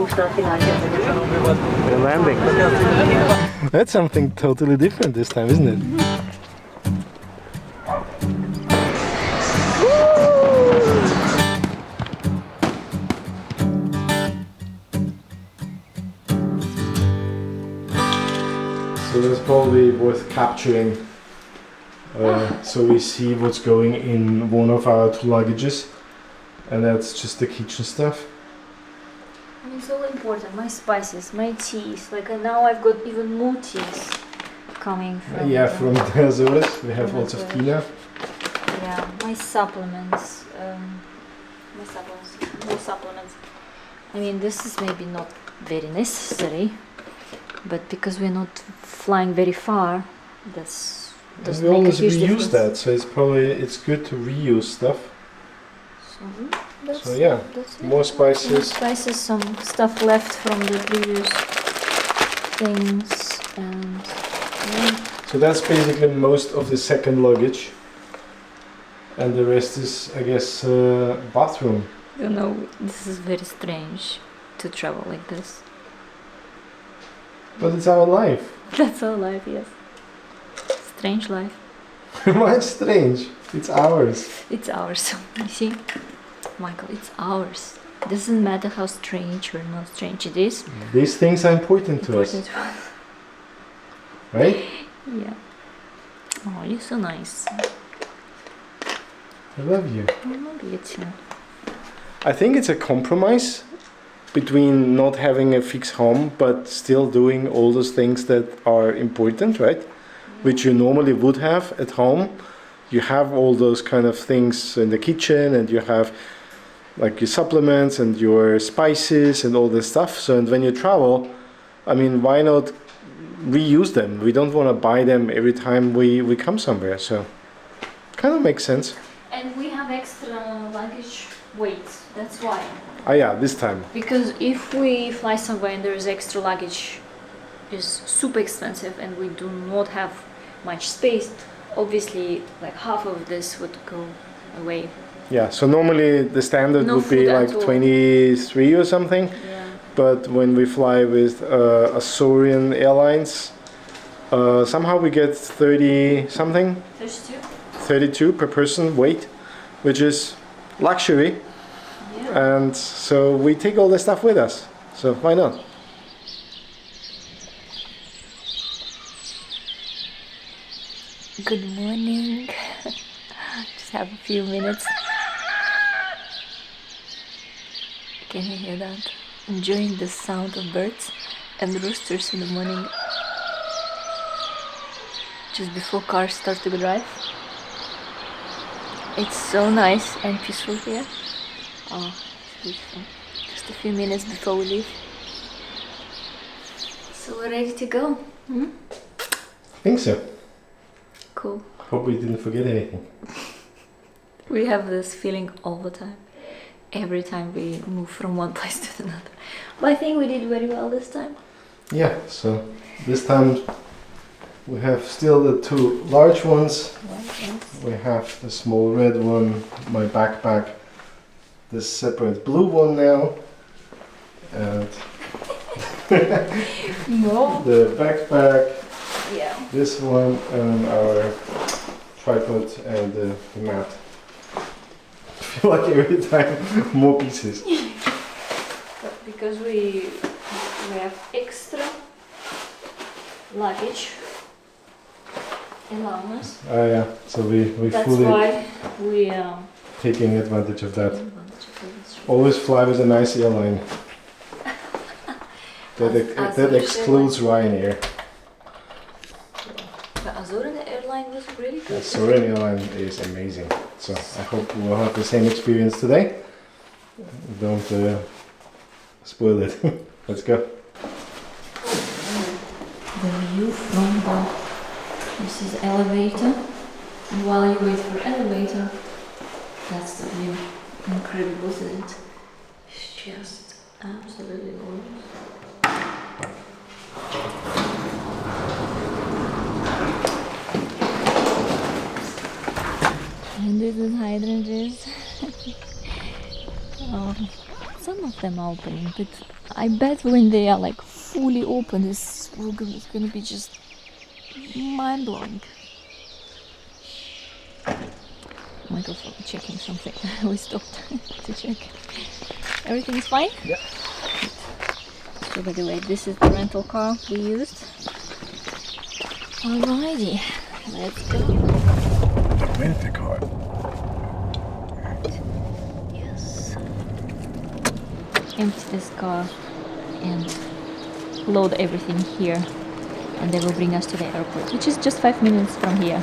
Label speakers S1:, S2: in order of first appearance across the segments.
S1: We're landing. That's something totally different this time, isn't it? So that's probably worth capturing, so we see what's going in one of our two luggages, and that's just the kitchen stuff.
S2: And it's all important, my spices, my teas, like now I've got even more teas coming from...
S1: Yeah, from the Azores, we have lots of tea now.
S2: Yeah, my supplements, more supplements. I mean, this is maybe not very necessary, but because we're not flying very far, that's doesn't
S1: we
S2: make a
S1: always
S2: huge
S1: reuse
S2: difference.
S1: that, so it's good to reuse stuff. So yeah,
S2: that's it.
S1: more spices.
S2: More spices, some stuff left from the previous things, and yeah.
S1: So that's basically most of the second luggage, and the rest is, I guess, bathroom.
S2: You know, this is very strange to travel like this.
S1: But it's our life.
S2: That's our life, yes. Strange life.
S1: Why strange? It's ours.
S2: It's ours. You see, Michael, it's ours. Doesn't matter how strange or not strange it is.
S1: These things are important to us, right?
S2: Yeah. Oh, you're so nice.
S1: I love you.
S2: I love you too.
S1: I think it's a compromise between not having a fixed home but still doing all those things that are important, right? Which you normally would have at home. You have all those kind of things in the kitchen, and you have like your supplements and your spices and all this stuff. So and when you travel, I mean, why not reuse them? We don't want to buy them every time we come somewhere, so kind of makes sense.
S2: And we have extra luggage weight, that's why.
S1: Ah yeah, this time.
S2: Because if we fly somewhere and there is extra luggage, is super expensive and we do not have much space, obviously like half of this would go away.
S1: Yeah, so normally the standard
S2: No
S1: would be
S2: food at
S1: like
S2: all.
S1: 23 or something.
S2: Yeah.
S1: But when we fly with Azorian Airlines, somehow we get 30 something,
S2: 32?
S1: 32 per person weight, which is luxury.
S2: Yeah.
S1: And so we take all the stuff with us. So why not?
S2: Good morning. Just have a few minutes. Can you hear that? Enjoying the sound of birds and roosters in the morning. Just before cars start to drive. It's so nice and peaceful here. Oh, it's beautiful. Just a few minutes before we leave. So we're ready to go. Hmm?
S1: I think so.
S2: Cool.
S1: Hope we didn't forget anything.
S2: We have this feeling all the time. Every time we move from one place to another. But I think we did very well this time.
S1: Yeah, so this time we have still the two large ones. We have the small red one, my backpack, this separate blue one now, and
S2: No.
S1: the backpack,
S2: Yeah.
S1: this one, and our tripod and the mat. I feel like every time more pieces.
S2: But because we have extra luggage allowing us.
S1: Ah yeah, so we
S2: That's
S1: fully
S2: why we
S1: taking advantage of that.
S2: advantage of this.
S1: Always fly with a nice airline. That excludes Ryanair.
S2: The Azorian airline was really
S1: The
S2: good.
S1: Azorian airline is amazing. So I hope we'll have the same experience today. Don't spoil it. Let's go.
S2: The view from this is elevator, and while you wait for elevator, that's the view. Incredible, isn't it? It's just absolutely gorgeous. And this is hydrangeas. Some of them are opening, but I bet when they are like fully open, it's gonna be just mind-blowing. Microphone checking something. We stopped to check. Everything is fine?
S1: Yeah.
S2: So by the way, this is the rental car we used. Alrighty, let's go.
S1: The rental car.
S2: Yes. Empty this car and load everything here, and they will bring us to the airport, which is just 5 minutes from here.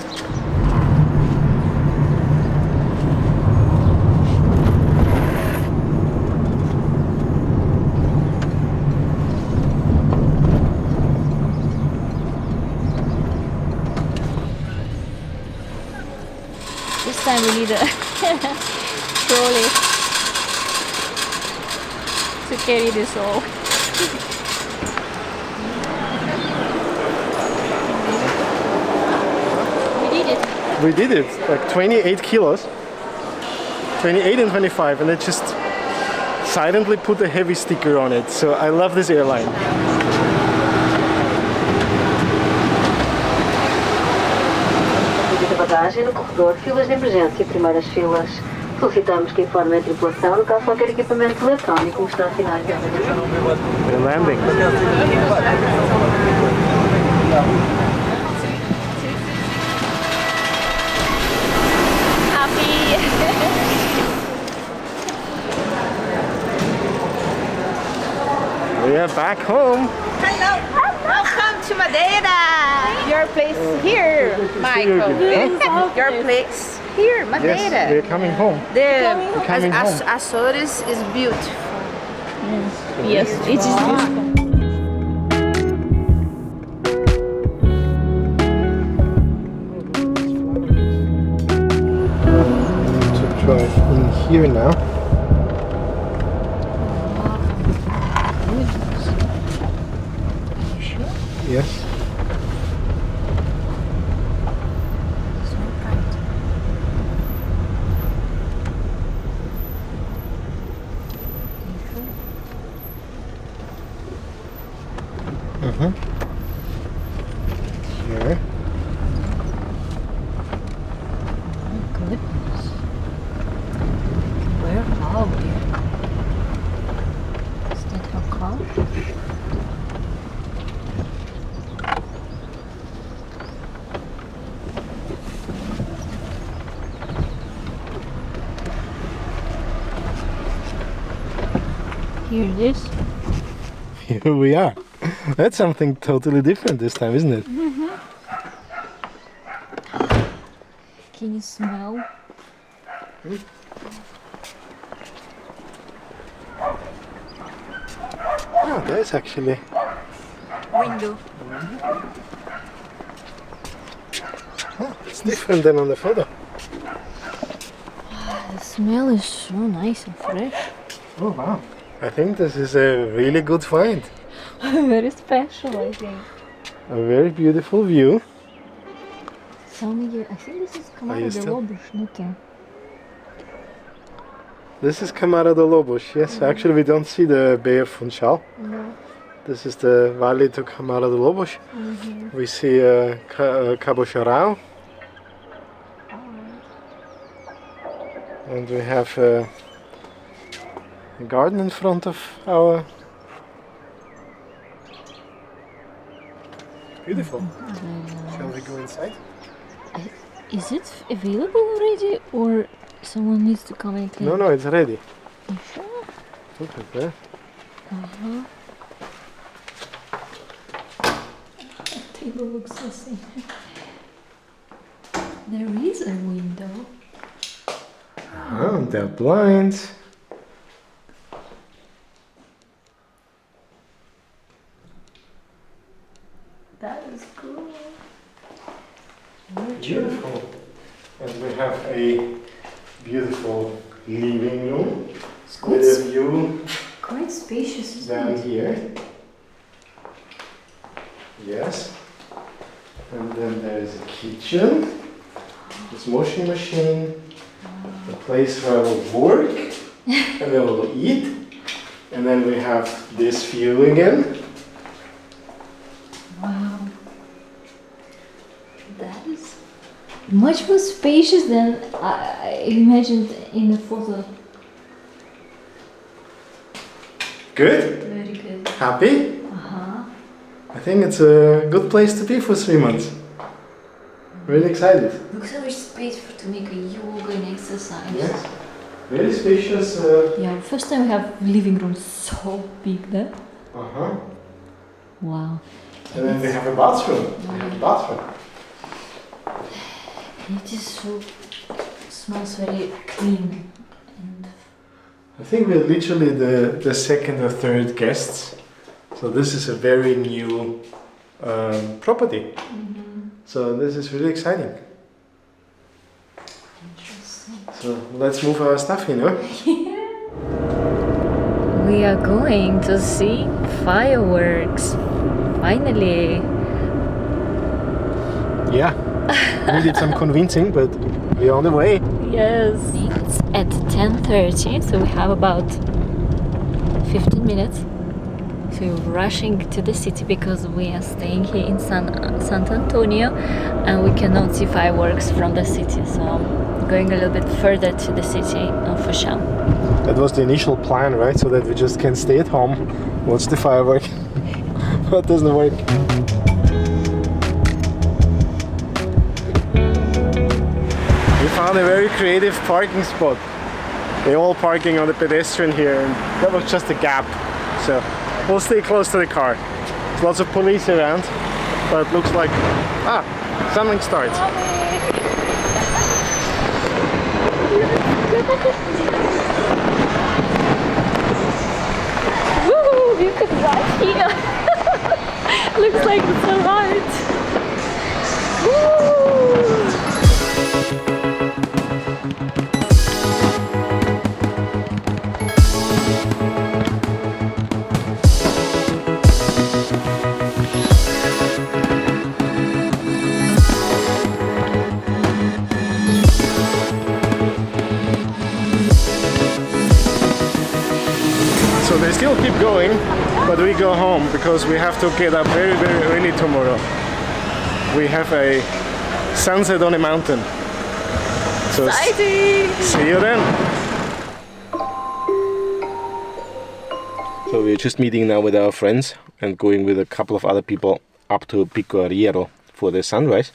S2: This time we need a trolley to carry this all. We did it.
S1: We did it, like 28 kilos. 28 and 25, and they just silently put a heavy sticker on it. So I love this airline.
S3: Bagagem no corredor, filas de emergência, primeiras filas. Solicitamos que informe a tripulação no caso de qualquer equipamento eletrónico mostrar sinais de avariação.
S1: We're landing.
S2: Happy!
S1: We are back home.
S4: Hello, welcome to Madeira. Your place here, Michael. Your place here, Madeira.
S1: Yes, we're coming home.
S4: The
S1: coming home.
S4: Açores is beautiful.
S2: Yes, it is beautiful.
S1: To drive in here now. Yes. Mm-hmm. Here.
S2: Goodness. Where are we? Is that her car? Here it is.
S1: Here we are. That's something totally different this time, isn't it?
S2: Can you smell?
S1: Oh, there's actually.
S2: Window.
S1: Oh, it's different than on the photo.
S2: The smell is so nice and fresh.
S1: Oh wow. I think this is a really good find.
S2: Very special, I think.
S1: A very beautiful view.
S2: I think this is Camara de
S1: still?
S2: Lobos, not
S1: This is Camara de Lobos. Yes, actually we don't see the Bay of Funchal.
S2: No.
S1: This is the valley to Camara de Lobos. We see Cabo Charao. And we have a garden in front of our... Beautiful. Shall we go inside?
S2: Is it available already, or someone needs to come and clean?
S1: No, it's ready.
S2: You sure?
S1: Look at that.
S2: The table looks the same. There is a window.
S1: Oh, they're blinds.
S2: That is cool.
S1: Beautiful. And we have a beautiful living room
S2: It's
S1: with a view
S2: quite spacious, isn't
S1: down
S2: it?
S1: here. Yes. And then there's a kitchen. This washing machine. A place where I will work and I will eat. And then we have this view again.
S2: Wow. That is much more spacious than I imagined in the photo.
S1: Good?
S2: Very good.
S1: Happy?
S2: Uh-huh.
S1: I think it's a good place to be for 3 months. Really excited.
S2: Look so much space to make a yoga and exercise.
S1: Yes. Very spacious.
S2: Yeah, first time we have living room so big there.
S1: Uh-huh.
S2: Wow.
S1: And then we have a bathroom. We have a bathroom.
S2: And it is so smells very clean. And
S1: I think we're literally the second or third guests. So this is a very new property. So this is really exciting.
S2: interesting.
S1: So let's move our stuff, you know?
S2: We are going to see fireworks. Finally.
S1: Yeah. We did some convincing, but we're on the way.
S2: Yes. It's at 10:30, so we have about 15 minutes. So we're rushing to the city because we are staying here in San Antonio and we cannot see fireworks from the city. So I'm going a little bit further to the city of Funchal.
S1: That was the initial plan, right? So that we just can stay at home, watch the firework. But it doesn't work. We found a very creative parking spot. They're all parking on the pedestrian here, and that was just a gap. So we'll stay close to the car. There's lots of police around, but it looks like something starts.
S2: Woo! You could drive here. Looks like it's alright. Woo!
S1: So they still keep going, but we go home because we have to get up very, very early tomorrow. We have a sunset on a mountain. So
S2: Exciting!
S1: see you then. So we're just meeting now with our friends and going with a couple of other people up to Pico Areeiro for the sunrise.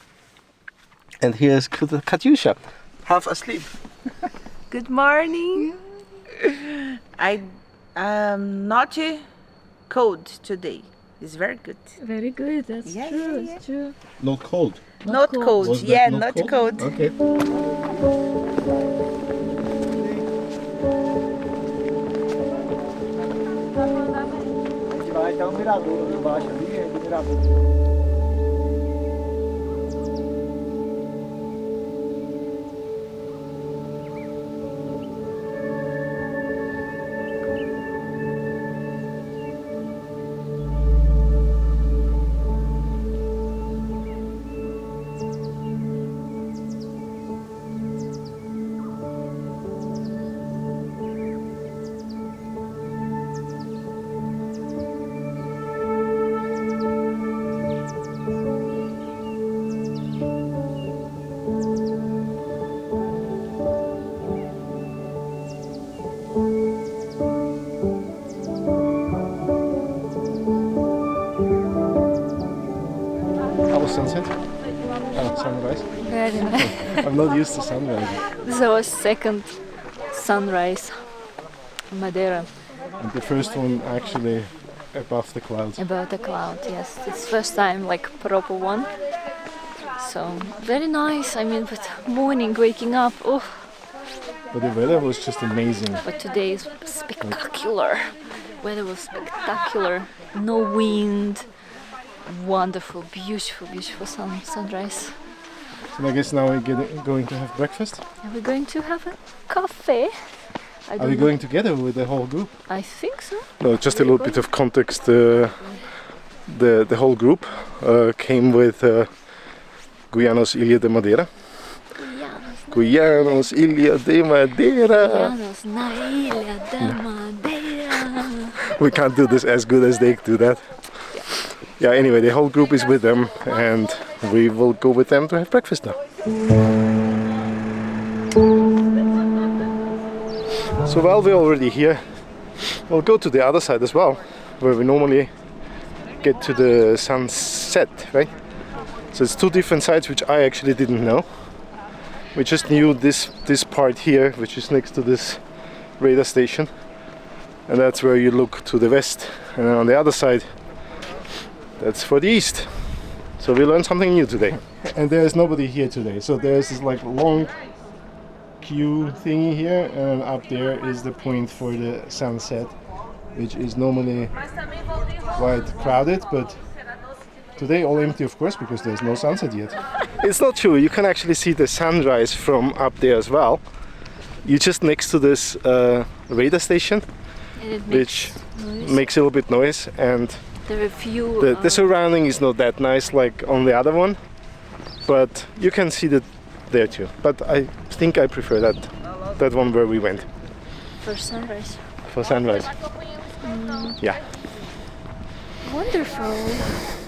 S1: And here's Katyusha, half asleep.
S4: Good morning. I'm not cold today. It's very good.
S2: Very good, that's
S4: Yeah,
S2: true,
S4: yeah,
S2: that's true.
S1: Not cold.
S4: Not cold.
S1: Was that
S4: Yeah,
S1: not
S4: not cold.
S1: Okay.
S5: Vai até um mirador embaixo ali, é do mirador.
S1: Sunset? Oh, sunrise.
S2: Very nice.
S1: I'm not used to sunrise.
S2: This is our second sunrise in Madeira.
S1: And the first one actually above the clouds.
S2: About the cloud, yes. It's first time like proper one. So very nice. I mean, but morning waking up, oh.
S1: But the weather was just amazing.
S2: But today is spectacular. Weather was spectacular. No wind. Wonderful, beautiful, beautiful sunrise.
S1: So I guess now we're going to have breakfast.
S2: And we're going to have a coffee.
S1: Are we going together with the whole group?
S2: I think so.
S1: No, just a little bit of context. The whole group came with Guianos Ilha de Madeira. Guianos Ilha de Madeira.
S2: Guianos na Ilha de Madeira.
S1: we can't do this as good as they do that. Yeah, anyway, the whole group is with them and we will go with them to have breakfast now. So while we're already here, we'll go to the other side as well, where we normally get to the sunset, right? So it's two different sides which I actually didn't know. We just knew this part here, which is next to this radar station, and that's where you look to the west, and on the other side that's for the east. So we learned something new today. And there's nobody here today, so there's this like long queue thingy here, and up there is the point for the sunset, which is normally quite crowded, but today all empty, of course, because there's no sunset yet. It's not true, you can actually see the sunrise from up there as well. You're just next to this radar station, which makes a little bit noise, and
S2: There are a few.
S1: the surrounding is not that nice like on the other one, but you can see that there too. But I think I prefer that one where we went
S2: For sunrise.
S1: for sunrise. Yeah.
S2: Wonderful.